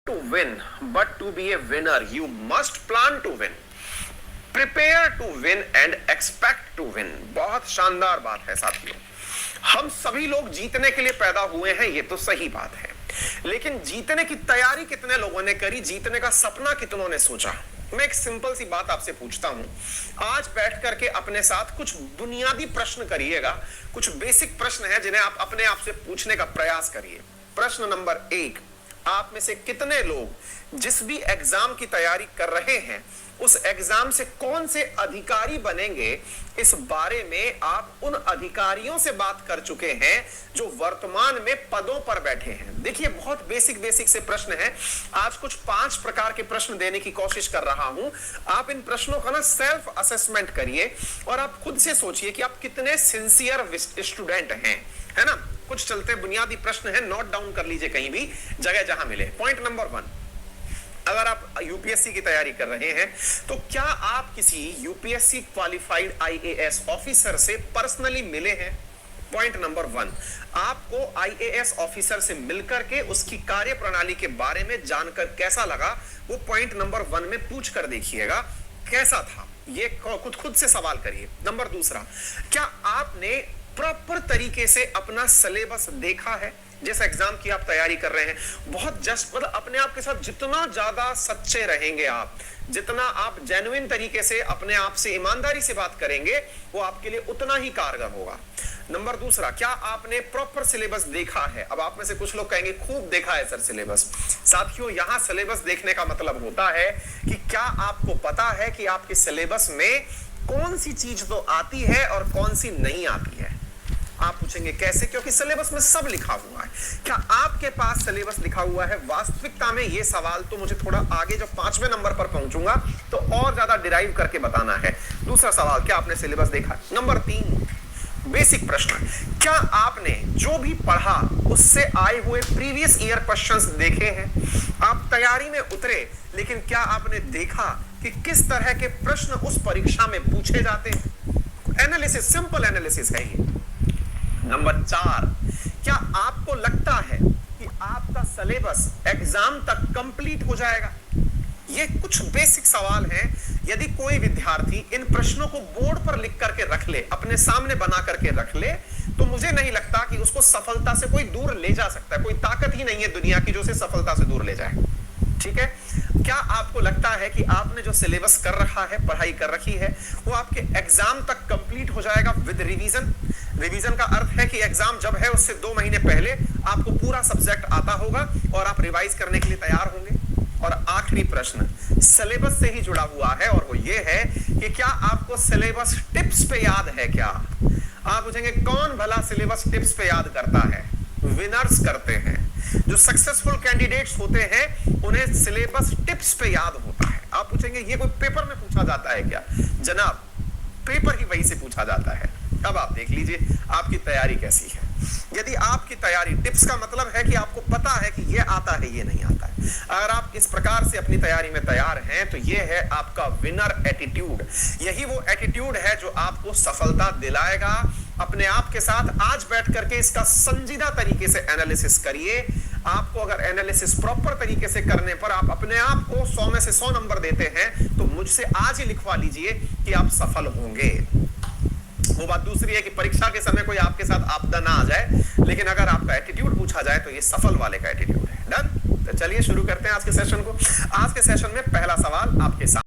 to win, but to be a winner, you must plan to win. Prepare to win and expect to win. बहुत शानदार बात है साथियों। हम सभी लोग जीतने के लिए पैदा हुए हैं, ये तो सही बात है, लेकिन जीतने की तैयारी कितने लोगों ने करी, जीतने का सपना कितनों ने सोचा। मैं एक सिंपल सी बात आपसे पूछता हूं, आज बैठ करके अपने साथ कुछ बुनियादी प्रश्न करिएगा। कुछ बेसिक प्रश्न है जिन्हें आप अपने आप से पूछने का प्रयास करिए। प्रश्न नंबर 1, आप में से कितने लोग जिस भी एग्जाम की तैयारी कर रहे हैं उस एग्जाम से कौन से अधिकारी बनेंगे, इस बारे में आप उन अधिकारियों से बात कर चुके हैं जो वर्तमान में पदों पर बैठे हैं। देखिए, बहुत बेसिक से प्रश्न है। आज कुछ 5 प्रकार के प्रश्न देने की कोशिश कर रहा हूं। आप इन प्रश्नों का ना सेल्फ असेसमेंट करिए और आप खुद से सोचिए कि आप कितने सिंसियर स्टूडेंट हैं, है ना। कुछ चलते बुनियादी प्रश्न है, नोट डाउन कर लीजिए कहीं भी जगह जहां मिले। पॉइंट नंबर 1, अगर आप यूपीएससी की तैयारी कर रहे हैं तो क्या आप किसी यूपीएससी क्वालिफाइड आईएएस ऑफिसर से पर्सनली मिले हैं? पॉइंट नंबर 1, आपको आईएएस ऑफिसर से मिलकर के उसकी कार्य प्रणाली के बारे में जानकर कैसा लगा, वो पॉइंट नंबर 1 में पूछ कर देखिएगा कैसा था। ये खुद से सवाल करिए। नंबर 2, क्या आपने प्रॉपर तरीके से अपना सिलेबस देखा है? जिस एग्जाम की आप तैयारी कर रहे हैं, बहुत जस्ट मतलब अपने आप के साथ जितना ज्यादा सच्चे रहेंगे आप, जितना आप जेन्युइन तरीके से अपने आप से ईमानदारी से बात करेंगे, वो आपके लिए उतना ही कारगर होगा। नंबर 2, क्या आपने प्रॉपर सिलेबस देखा है? अब आप में से कुछ लोग कहेंगे खूब देखा है सर सिलेबस। साथियों, यहां सिलेबस देखने का मतलब होता है कि क्या आपको पता है कि आपके सिलेबस में कौन सी चीज तो आती है और कौन सी नहीं आती है। आप पूछेंगे कैसे? क्योंकि सिलेबस में सब लिखा हुआ है। क्या आपके पास सिलेबस लिखा हुआ है? वास्तविकता में ये सवाल तो मुझे थोड़ा आगे जब 5वें नंबर पर पहुंचूंगा तो और ज्यादा डिराइव करके बताना है। दूसरा सवाल, क्या आपने सिलेबस देखा? नंबर 3, बेसिक प्रश्न, क्या आपने जो भी पढ़ा उससे आए हुए प्रीवियस ईयर क्वेश्चंस देखे हैं? आप तैयारी में उतरे, लेकिन क्या आपने देखा कि किस तरह के प्रश्न उस परीक्षा में पूछे जाते हैं? एनालिसिस, सिंपल एनालिसिस है ये। नंबर 4, क्या आपको लगता है कि आपका सिलेबस एग्जाम तक कंप्लीट हो जाएगा? ये कुछ बेसिक सवाल हैं। यदि कोई विद्यार्थी इन प्रश्नों को बोर्ड पर लिख करके रख ले, अपने सामने बना करके रख ले, तो मुझे नहीं लगता कि उसको सफलता से कोई दूर ले जा सकता है। कोई ताकत ही नहीं है दुनिया की जो उसे सफलता से दूर ले जाए। ठीक है, क्या आपको लगता है कि आपने जो सिलेबस कर रखा है, पढ़ाई कर रखी है, वो आपके एग्जाम तक कंप्लीट हो जाएगा विद रिवीजन? रिवीजन का अर्थ है कि एग्जाम जब है उससे 2 महीने पहले आपको पूरा सब्जेक्ट आता होगा और आप रिवाइज करने के लिए तैयार होंगे। और आखिरी प्रश्न सिलेबस से ही जुड़ा हुआ है और वो ये है कि क्या आपको सिलेबस टिप्स पे याद है? क्या आप पूछेंगे कौन भला सिलेबस टिप्स पे याद करता है? विनर्स करते हैं। जो सक्सेसफुल कैंडिडेट्स होते हैं उन्हें सिलेबस टिप्स पे याद होता है। आप पूछेंगे ये कोई पेपर में पूछा जाता है क्या? जनाब, पेपर ही वही से पूछा जाता है। अब आप देख लीजिए आपकी तैयारी कैसी है। यदि आपकी तैयारी टिप्स का मतलब है कि आपको पता है कि ये आता है, ये नहीं आता है। अगर आप इस प्रकार से अपनी तैयारी में तैयार हैं तो ये है आपका विनर एटीट्यूड। यही वो एटीट्यूड है जो आपको सफलता दिलाएगा। अपने आप के साथ आज बैठ करके इसका संजीदा तरीके से एनालिसिस करिए। आपको अगर एनालिसिस प्रॉपर तरीके से करने पर आप अपने आप को 100 में से 100 नंबर देते हैं तो मुझसे आज ही लिखवा लीजिए कि आप सफल होंगे। वो बात दूसरी है कि परीक्षा के समय कोई आपके साथ आपदा ना आ जाए, लेकिन अगर आपका एटीट्यूड पूछा जाए तो ये सफल वाले का एटीट्यूड है। डन? तो चलिए शुरू करते हैं आज के सेशन को। आज के सेशन में पहला सवाल आपके साथ